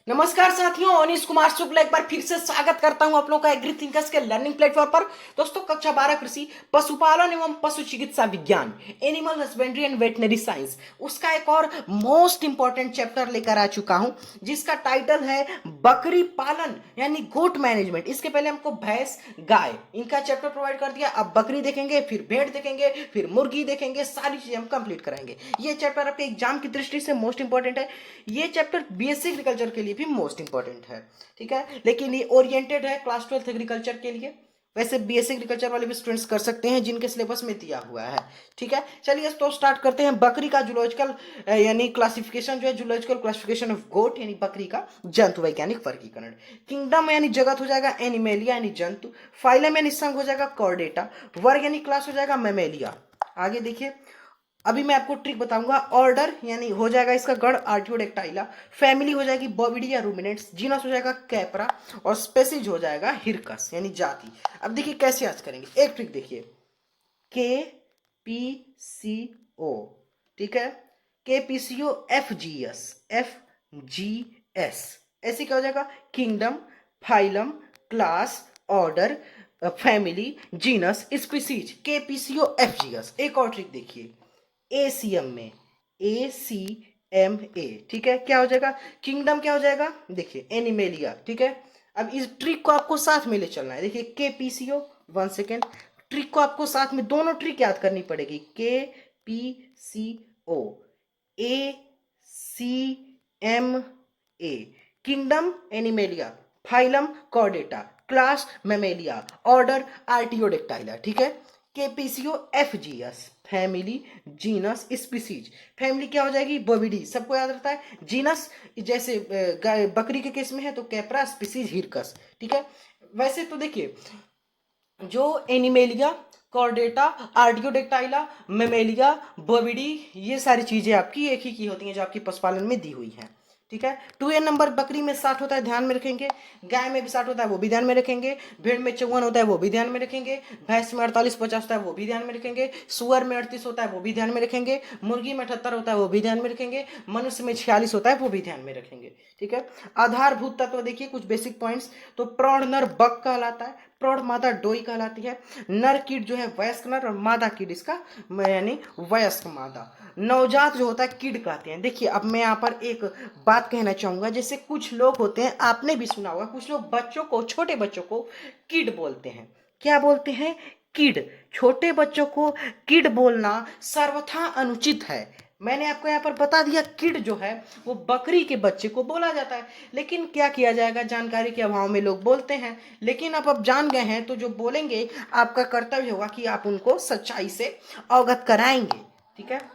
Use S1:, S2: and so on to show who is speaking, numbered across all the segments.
S1: नमस्कार साथियों, अनीश कुमार शुक्ला एक बार फिर से स्वागत करता हूं आप लोगों का एग्री थिंकर्स के लर्निंग प्लेटफॉर्म पर। दोस्तों, कक्षा 12 कृषि पशुपालन एवं पशु चिकित्सा विज्ञान, animal husbandry and veterinary science, उसका एक और मोस्ट इंपॉर्टेंट चैप्टर लेकर आ चुका हूं जिसका टाइटल है बकरी पालन यानी गोट मैनेजमेंट। इसके पहले हमको भैंस गाय इनका चैप्टर प्रोवाइड कर दिया, अब बकरी देखेंगे, फिर भेड़ देखेंगे, फिर मुर्गी देखेंगे, सारी चीजें हम कंप्लीट कराएंगे। ये चैप्टर आपके एग्जाम की दृष्टि से मोस्ट इंपॉर्टेंट है। ये चैप्टर बीएससी एग्रीकल्चर के लिए भी मोस्ट इंपॉर्टेंट है, ठीक है, लेकिन ये ओरिएंटेड है क्लास 12 एग्रीकल्चर के लिए। वैसे बीएससी एग्रीकल्चर वाले भी स्टूडेंट्स कर सकते हैं जिनके सिलेबस में दिया हुआ है, ठीक है। चलिए तो स्टार्ट करते हैं। बकरी का जूलॉजिकल यानी क्लासिफिकेशन जो है, जूलॉजिकल क्लासिफिकेशन ऑफ गोट यानी बकरी का जंतु वैज्ञानिक वर्गीकरण। किंगडम यानी जगत हो जाएगा एनिमेलिया यानी जंतु। फाइलम यानी संघ हो जाएगा कॉर्डेटा। वर्ग यानी क्लास हो जाएगा मेमेलिया। आगे देखिए, अभी मैं आपको ट्रिक बताऊंगा। ऑर्डर यानी हो जाएगा इसका गण आर्टियोडेक्टाइला। फैमिली हो जाएगी बोविडी या रूमिनेंट्स। जीनस हो जाएगा कैपरा। और स्पेसीज हो जाएगा हिरकस यानी जाति। अब देखिए कैसे आज करेंगे, एक ट्रिक देखिए। के पी सी ओ, ठीक है, K P C O F G S, F G S, ऐसे क्या हो जाएगा? Kingdom, phylum, class, order, family, genus, species, K P C O F G S. एक और ट्रिक देखिए, एसीएम में, ए सी एम ए, ठीक है, क्या हो जाएगा? किंगडम क्या हो जाएगा? देखिए एनिमेलिया, ठीक है। अब इस ट्रिक को आपको साथ में ले चलना है। देखिए के पी सी ओ, 1 सेकेंड, ट्रिक को आपको साथ में दोनों ट्रिक याद करनी पड़ेगी। K P C O, A C M A, kingdom Animalia, phylum Chordata, class Mammalia, order Artiodactyla, ठीक है। KPCO F G S, family, genus, species. Family क्या हो जाएगी? बोविडी, सबको याद रहता है। जीनस जैसे बकरी के केस में है तो कैप्रा, स्पीसीज हिरकस, ठीक है। वैसे तो देखिए, जो एनिमेलिया, कॉर्डेटा, आर्टियोडेक्टाइला, मेमेलिया, बोविडी, ये सारी चीजें आपकी एक ही की होती हैं जो आपकी पशुपालन में दी हुई हैं, ठीक है। 2n नंबर बकरी में 60 होता है, ध्यान में रखेंगे। गाय में भी 60 होता है, वो भी ध्यान में रखेंगे। भेड़ में 54 होता है, वो भी ध्यान में रखेंगे। भैंस में 48-50 होता है, वो भी ध्यान में रखेंगे। सुअर में 38 होता है, वो भी ध्यान में रखेंगे। मुर्गी में 78 होता है, वो भी ध्यान में रखेंगे। मनुष्य में 46 होता है, वो भी ध्यान में रखेंगे, ठीक है। आधारभूत तत्व देखिए कुछ बेसिक पॉइंट्स। तो प्रौढ़ नर बक कहलाता है, प्रौढ़ मादा डोई कहलाती है। नर कीट जो है वयस्क नर, और मादा कीट इसका यानी वयस्क मादा। नवजात जो होता है किड कहते हैं। देखिए अब मैं यहाँ पर एक बात कहना चाहूंगा, जैसे कुछ लोग होते हैं, आपने भी सुना होगा, कुछ लोग बच्चों को, छोटे बच्चों को किड बोलते हैं। क्या बोलते हैं? किड। छोटे बच्चों को किड बोलना सर्वथा अनुचित है। मैंने आपको यहाँ पर बता दिया, किड जो है वो बकरी के बच्चे को बोला जाता है, लेकिन क्या किया जाएगा, जानकारी के अभाव में लोग बोलते हैं। लेकिन अब जान गए हैं तो जो बोलेंगे आपका कर्तव्य होगा कि आप उनको सच्चाई से अवगत कराएंगे, ठीक है।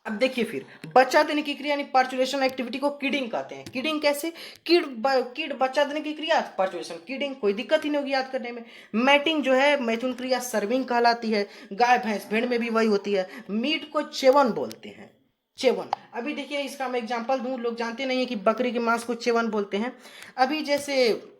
S1: अब देखिए, फिर बच्चा देने की क्रिया यानी पार्चुलेशन एक्टिविटी को किडिंग कहते हैं। किडिंग कैसे? किड बच्चा देने की क्रिया, पार्चुलेशन, किडिंग, कोई दिक्कत ही नहीं होगी याद करने में। मैटिंग जो है मैथुन क्रिया सर्विंग कहलाती है। गाय भैंस भेड़ में भी वही होती है। मीट को चेवन बोलते हैं, चेवन। अभी देखिए इसका मैं एग्जांपल दूं, लोग जानते नहीं है कि बकरी के मांस को चेवन बोलते हैं। अभी जैसे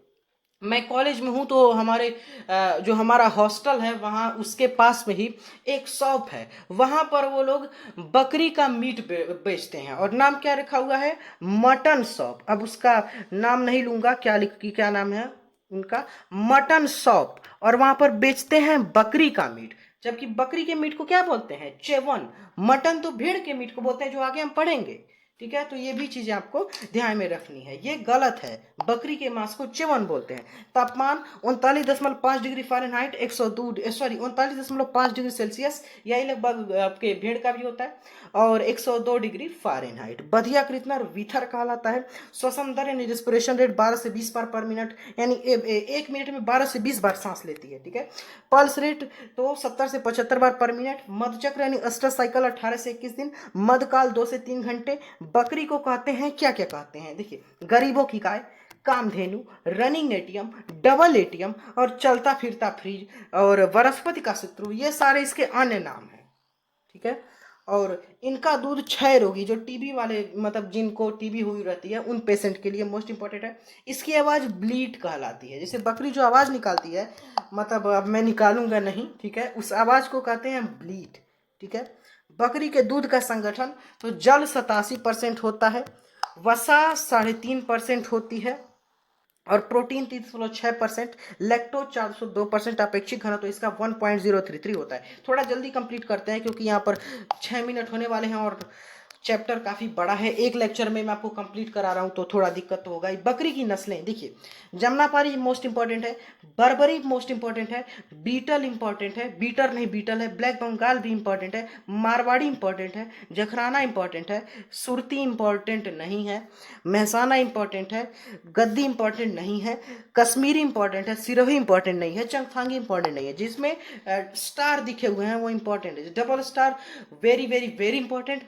S1: मैं कॉलेज में हूँ तो हमारे जो हमारा हॉस्टल है वहाँ उसके पास में ही एक शॉप है, वहाँ पर वो लोग बकरी का मीट बेचते हैं और नाम क्या रखा हुआ है? Mutton shop. अब उसका नाम नहीं लूंगा, क्या लिख की क्या नाम है उनका? Mutton shop. और वहाँ पर बेचते हैं बकरी का मीट, जबकि बकरी के मीट को क्या बोलते हैं? चेवन। मटन तो भेड़ के मीट को बोलते हैं, जो आगे हम पढ़ेंगे, ठीक है। तो ये भी चीजें आपको ध्यान में रखनी है, ये गलत है। बकरी के मांस को च्यवन बोलते हैं। तापमान 39.5 डिग्री फ़ारेनहाइट, 39.5 डिग्री सेल्सियस, यही लगभग आपके भेड़ का भी होता है। और 102 डिग्री फ़ारेनहाइट। बधिया कृतना वीथर कहलाता है। श्वसन दर यानी रिस्पिरेशन रेट 12 से 20 बार पर मिनट, यानी एक मिनट में 12 से 20 बार सांस लेती है, ठीक है। पल्स रेट तो 70 से 75 बार पर मिनट। मधुचक्र यानी अस्टर साइकिल 18 से 21 दिन। मधकाल 2 से 3 घंटे। बकरी को कहते हैं, क्या क्या कहते हैं? देखिए, गरीबों की गाय, Kamdhenu, running ATM, double ATM, और चलता फिरता फ्रिज, और वनस्पति का शत्रु, ये सारे इसके अन्य नाम हैं, ठीक है। और इनका दूध क्षय रोगी, जो टीबी वाले, मतलब जिनको टीबी हुई रहती है उन पेशेंट के लिए मोस्ट इंपॉर्टेंट है। इसकी आवाज़ ब्लीट कहलाती है। जैसे बकरी जो आवाज़ निकालती है, मतलब अब मैं निकालूंगा नहीं, ठीक है, उस आवाज़ को कहते हैं ब्लीट, ठीक है। बकरी के दूध का संगठन तो जल 87% होता है। वसा 3.5% होती है और प्रोटीन 3.6%, लैक्टोज 402%, अपेक्षित घनत्व तो इसका 1.033 होता है। थोड़ा जल्दी कंप्लीट करते हैं क्योंकि यहाँ पर 6 मिनट होने वाले हैं और चैप्टर काफ़ी बड़ा है, एक लेक्चर में मैं आपको कंप्लीट करा रहा हूँ तो थोड़ा दिक्कत तो होगा ही। बकरी की नस्लें देखिए, जमनापारी मोस्ट इंपॉर्टेंट है, बर्बरी मोस्ट इंपॉर्टेंट है, बीटल इंपॉर्टेंट है, बीटर नहीं बीटल है, ब्लैक बंगाल भी इंपॉर्टेंट है, मारवाड़ी इंपॉर्टेंट है, जखराना इंपॉर्टेंट है, सुरती इंपॉर्टेंट नहीं है, महसाना इंपॉर्टेंट है, गद्दी इंपॉर्टेंट नहीं है, कश्मीरी इंपॉर्टेंट है, सिरोही इंपॉर्टेंट नहीं है, चंगथांगी इंपॉर्टेंट नहीं है। जिसमें स्टार दिखे हुए हैं वो इंपॉर्टेंट है। Double star very very very important,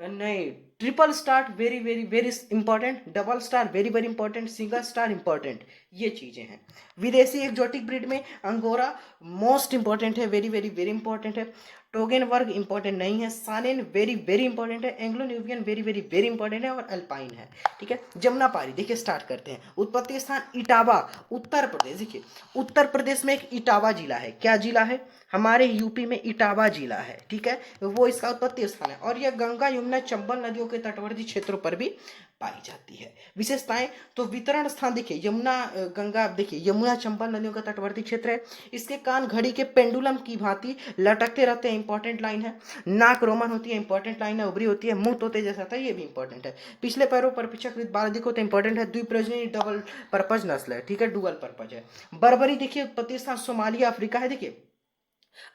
S1: नहीं triple star very very very important, double star very very important, single star important, ये चीजें हैं। विदेशी एक्जोटिक ब्रीड में अंगोरा मोस्ट इंपॉर्टेंट है, वेरी वेरी वेरी इंपॉर्टेंट है, टोगेन वर्ग इंपॉर्टेंट नहीं है, सानेन वेरी वेरी इंपॉर्टेंट है, Anglo Nubian very very very important है और अल्पाइन है। ठीक है, जमुनापारी देखिए स्टार्ट करते हैं। उत्पत्ति स्थान इटावा, उत्तर प्रदेश। देखिए उत्तर प्रदेश में एक इटावा जिला है, क्या जिला है, हमारे यूपी में इटावा जिला है। ठीक है, वो इसका उत्पत्ति स्थान है और यह गंगा यमुना चंबल नदियों के तटवर्ती क्षेत्रों पर भी पाई जाती है। विशेषताएं तो वितरण स्थान देखिए, यमुना गंगा देखिए यमुना चंबल नदियों का तटवर्ती क्षेत्र है। इसके कान घड़ी के पेंडुलम की भांति लटकते रहते हैं, इंपॉर्टेंट लाइन है। नाक रोमन होती है, इंपॉर्टेंट लाइन है। उभरी होती है, मुंह तोते जैसा होता है, ये भी इंपॉर्टेंट है। पिछले पैरों पर पीछाकृत बाल दिखो तो इंपॉर्टेंट है। द्विप्रजनी डबल पर्पज नस्ल है। ठीक है, डुअल पर्पज है। बर्बरी देखिए उत्पत्ति स्थान सोमालिया अफ्रीका है। देखिए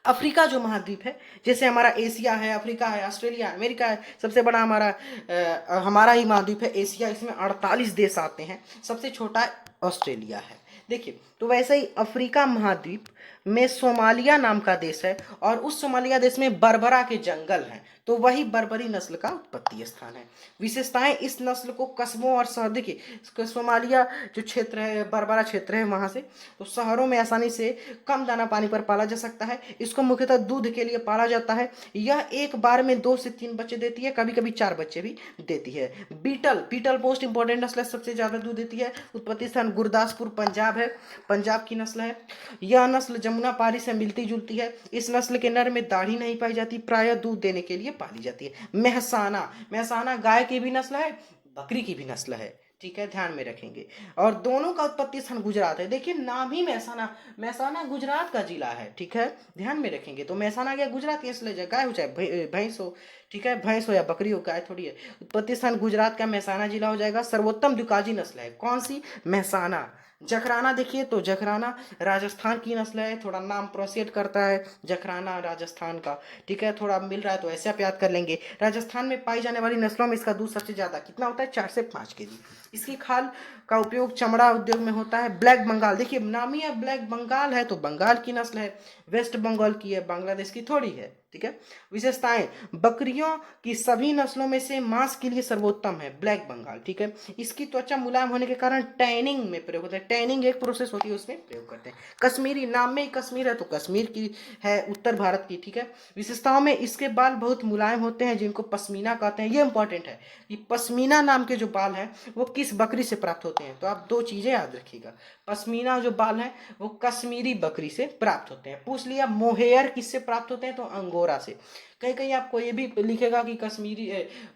S1: अफ्रीका जो महाद्वीप है, जैसे हमारा एशिया है, अफ्रीका है, ऑस्ट्रेलिया, अमेरिका है, सबसे बड़ा हमारा ही महाद्वीप है एशिया। इसमें 48 देश आते हैं, सबसे छोटा ऑस्ट्रेलिया है। देखिए तो वैसे ही अफ्रीका महाद्वीप में सोमालिया नाम का देश है और उस सोमालिया देश में बर्बरा के जंगल हैं, तो वही बर्बरी नस्ल का उत्पत्ति स्थान है। विशेषताएं इस नस्ल को कस्बों और शहर देखिए, सोमालिया जो क्षेत्र है, बर्बरा क्षेत्र है, वहां से तो शहरों में आसानी से कम दाना पानी पर पाला जा सकता है। इसको मुख्यतः दूध के लिए पाला जाता है। यह एक बार में 2 से 3 बच्चे देती है, कभी कभी 4 बच्चे भी देती है। बीटल बीटल मोस्ट इंपॉर्टेंट नस्ल है, सबसे ज्यादा दूध देती है। उत्पत्ति स्थान गुरदासपुर पंजाब है, पंजाब की नस्ल है। यह नस्ल जमुना पारी से मिलती जुलती है। इस नस्ल के नर में दाढ़ी नहीं पाई जाती, प्रायः दूध देने के लिए पाली जाती है। मेहसाना, मेहसाना गाय की भी नस्ल है, बकरी की भी नस्ल है। ठीक है, ध्यान में रखेंगे। और दोनों का उत्पत्ति स्थान गुजरात है। देखिए नाम ही महसाना, महसाना गुजरात का जिला है। ठीक है, ध्यान में रखेंगे। तो महसाना गया गुजरात की नस्ल है, गाय हो चाहे भैंस हो। ठीक है, भैंस हो या बकरी हो, गाय थोड़ी है। उत्पत्ति स्थान गुजरात का महसाना जिला हो जाएगा। सर्वोत्तम दुकाजी नस्ल है, कौन सी, महसाना। जखराना देखिए तो जखराना राजस्थान की नस्ल है, थोड़ा नाम प्रोसीड करता है जखराना राजस्थान का। ठीक है, थोड़ा मिल रहा है तो ऐसे आप याद कर लेंगे। राजस्थान में पाई जाने वाली नस्लों में इसका दूध सबसे ज्यादा कितना होता है, 4 से 5 केजी। इसकी खाल का उपयोग चमड़ा उद्योग में होता है। ब्लैक बंगाल देखिए नामी है, ब्लैक बंगाल है तो बंगाल की नस्ल है, वेस्ट बंगाल की है, बांग्लादेश की थोड़ी है। ठीक है, विशेषताएं बकरियों की सभी नस्लों में से मांस के लिए सर्वोत्तम है ब्लैक बंगाल। ठीक है, इसकी त्वचा मुलायम होने के कारण टैनिंग में प्रयोग होता है, टैनिंग एक प्रोसेस होती है उसमें प्रयोग करते हैं। कश्मीरी नाम में ही कश्मीर है तो कश्मीर की है, उत्तर भारत की। ठीक है, विशेषताओं में इसके बाल बहुत मुलायम होते हैं जिनको पश्मीना कहते हैं। ये इंपॉर्टेंट है कि पश्मीना नाम के जो बाल हैं वो किस बकरी से प्राप्त होते हैं, तो आप 2 चीजें याद रखिएगा। पश्मीना जो बाल हैं वो कश्मीरी बकरी से प्राप्त होते हैं। पूछ लिया मोहेयर किससे प्राप्त होते हैं, तो अंगोरा से। कहीं कहीं आपको ये भी लिखेगा कि कश्मीरी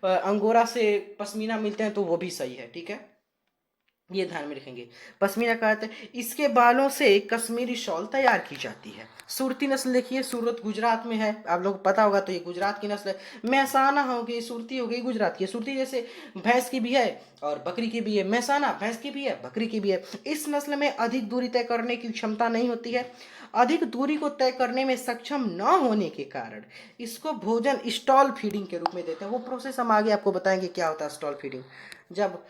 S1: अंगोरा से पश्मीना मिलते हैं, तो वो भी सही है। ठीक है, ये ध्यान में रखेंगे। पश्मीना का अर्थ है इसके बालों से कश्मीरी शॉल तैयार की जाती है। सुरती नस्ल देखिए, सूरत गुजरात में है, आप लोग को पता होगा, तो ये गुजरात की नस्ल है। महसाना हो गई, सुरती हो गई गुजरात की। सुरती जैसे भैंस की भी है और बकरी की भी है, महसाना भैंस की भी है, बकरी की भी है। इस नस्ल में अधिक दूरी तय करने की क्षमता नहीं होती है। अधिक दूरी को तय करने में सक्षम न होने के कारण इसको भोजन स्टॉल फीडिंग के रूप में देते हैं। वो प्रोसेस हम आगे आपको बताएंगे क्या होता है स्टॉल फीडिंग, जब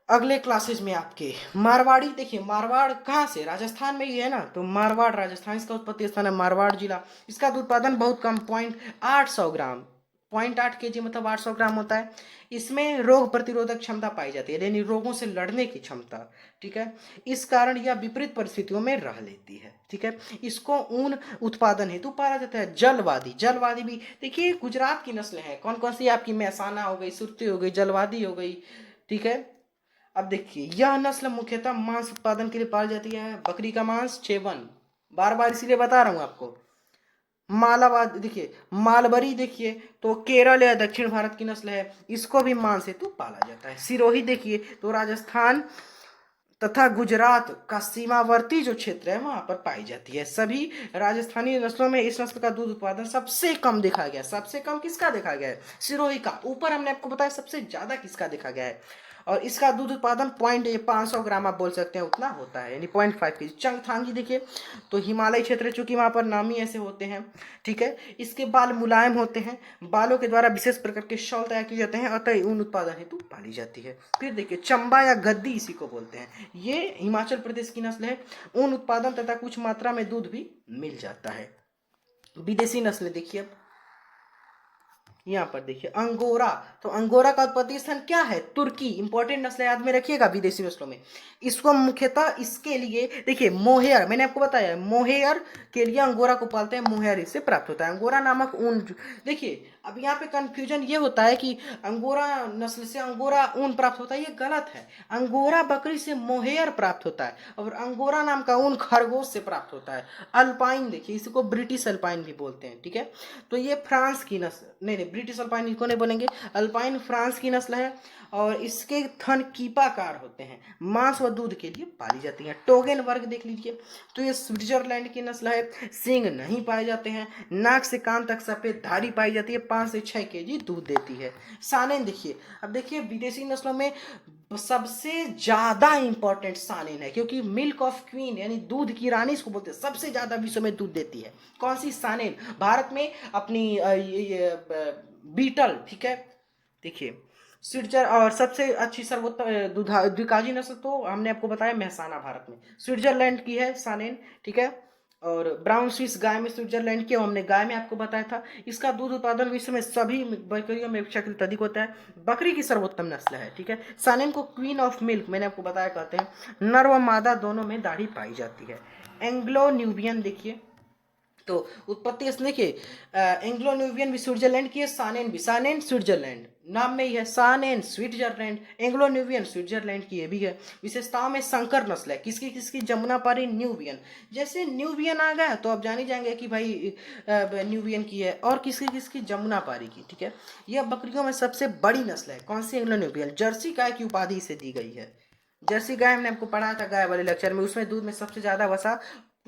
S1: अगले क्लासेज में आपके। मारवाड़ी देखिए, मारवाड़ कहाँ से, राजस्थान में ही है ना, तो मारवाड़ राजस्थान इसका उत्पत्ति स्थान है, मारवाड़ जिला। इसका उत्पादन बहुत कम, 0.800 ग्राम, 0.8 केजी मतलब 800 ग्राम होता है। इसमें रोग प्रतिरोधक क्षमता पाई जाती है, यानी रोगों से लड़ने की क्षमता। ठीक है, इस कारण यह विपरीत परिस्थितियों में रह लेती है। ठीक है, इसको ऊन उत्पादन हेतु पाला जाता है। जलवादी, जलवादी भी देखिए गुजरात की नस्लें हैं, कौन कौन सी आपकी, महसाना हो गई, सुरती हो गई, जलवादी हो गई। ठीक है, अब देखिए यह नस्ल मुख्यतः मांस उत्पादन के लिए पाली जाती है। बकरी का मांस, चेवन, बार बार इसीलिए बता रहा हूं आपको, मालाबाद देखिए, मालबरी देखिए तो केरल या दक्षिण भारत की नस्ल है, इसको भी मांस हेतु पाला जाता है। सिरोही देखिए तो राजस्थान तथा गुजरात का सीमावर्ती जो क्षेत्र है वहां पर पाई जाती है। सभी राजस्थानी नस्लों में इस नस्ल का दूध उत्पादन सबसे कम देखा गया है। सबसे कम किसका देखा गया है? सिरोही का। ऊपर हमने आपको बताया सबसे ज्यादा किसका देखा गया है, और इसका दूध उत्पादन 500 ग्राम आप बोल सकते हैं उतना होता है, यानी 0.5 kg। चंगथांगी देखिए तो हिमालय क्षेत्र चूंकि वहां पर नामी ऐसे होते हैं, ठीक है। इसके बाल मुलायम होते हैं, बालों के द्वारा विशेष प्रकार के शॉल तैयार किए जाते हैं, अतः ऊन उत्पादन हेतु पाली जाती है। फिर देखिए चंबा या गद्दी इसी को बोलते हैं, ये हिमाचल प्रदेश की नस्ल है। ऊन उत्पादन तथा कुछ मात्रा में दूध भी मिल जाता है। विदेशी नस्लें देखिए अब यहाँ पर देखिए अंगोरा। तो अंगोरा का उत्पत्ति स्थान क्या है? तुर्की। इंपॉर्टेंट नस्ल याद में रखिएगा विदेशी नस्लों में। इसको मुख्यतः इसके लिए देखिए मोहेयर, मैंने आपको बताया मोहेयर के लिए अंगोरा को पालते हैं, मोहेयर इससे प्राप्त होता है। अंगोरा नामक ऊन देखिए, अब यहाँ पे कंफ्यूजन ये होता है कि अंगोरा नस्ल से अंगोरा ऊन प्राप्त होता है, ये गलत है। अंगोरा बकरी से मोहेयर प्राप्त होता है और अंगोरा नाम का ऊन खरगोश से प्राप्त होता है। अल्पाइन देखिए, इसको ब्रिटिश अल्पाइन भी बोलते हैं, ठीक है। तो ये फ्रांस की नस्ल, नहीं ब्रिटिश अल्पाइन इसको नहीं बोलेंगे, अल्पाइन फ्रांस की नस्ल है और इसके थन कीपाकार होते हैं, मांस व दूध के लिए पाली जाती हैं। टोगेन वर्ग देख लीजिए तो ये स्विट्जरलैंड की नस्ल है, सींग नहीं पाए जाते हैं, नाक से कान तक सफेद धारी पाई जाती है, 5 से 6 kg दूध देती है। सानेन देखिए, अब देखिए विदेशी नस्लों में सबसे ज्यादा इंपॉर्टेंट सानेन है, क्योंकि मिल्क ऑफ क्वीन यानी दूध की रानी इसको बोलते हैं, सबसे ज्यादा विश्व में दूध देती है। कौन सी? सानेन। भारत में अपनी बीटल, ठीक है। देखिए स्विट्जर और सबसे अच्छी सर्वोत्तम द्विकाजी नस्ल तो हमने आपको बताया मेहसाना भारत में, स्विट्जरलैंड की है सानेन, ठीक है। और ब्राउन स्विस गाय में स्विट्जरलैंड की, हमने गाय में आपको बताया था। इसका दूध उत्पादन विश्व में सभी बकरियों में अपेक्षाकृत अधिक होता है, बकरी की सर्वोत्तम नस्ल है, ठीक है। सानेन को क्वीन ऑफ मिल्क मैंने आपको बताया कहते हैं। नर व मादा दोनों में दाढ़ी पाई जाती है। एंग्लो न्यूबियन देखिए तो उत्पत्ति देखिए, एंग्लो न्यूबियन भी स्विट्जरलैंड की है, सानेन भी, सानेन स्विट्जरलैंड नाम में ही है, सानेन स्विट्जरलैंड, एंग्लो न्यूबियन स्विट्जरलैंड की ये भी है। विशेषताओं में संकर नस्ल है, किसकी किसकी? जमुनापारी न्यूबियन। जैसे न्यूबियन आ गया तो आप जान ही जाएंगे कि भाई न्यूबियन की है, और किसकी किसकी? जमुनापारी की, ठीक है। यह बकरियों में सबसे बड़ी नस्ल है। कौन सी? Anglo Nubian. जर्सी गाय की उपाधि से दी गई है। जर्सी गाय हमने आपको पढ़ाया था गाय वाले लेक्चर में, उसमें दूध में सबसे ज्यादा वसा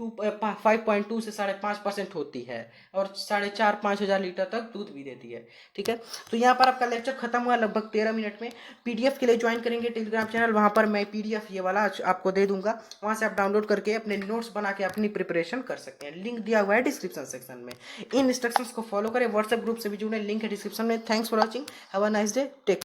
S1: 5.2 से 5.5% होती है और 4,500-5,000 लीटर तक दूध भी देती है, ठीक है। तो यहाँ पर आपका लेक्चर खत्म हुआ लगभग 13 मिनट में। पीडीएफ के लिए ज्वाइन करेंगे टेलीग्राम चैनल, वहाँ पर मैं पीडीएफ ये वाला आपको दे दूंगा, वहाँ से आप डाउनलोड करके अपने नोट्स बना के अपनी प्रिपरेशन कर सकते हैं। लिंक दिया हुआ है डिस्क्रिप्शन सेक्शन में, इन इंस्ट्रक्शंस को फॉलो करें। व्हाट्सएप ग्रुप से भी जुड़े, लिंक है डिस्क्रिप्शन में। Thanks for watching, have a nice day, take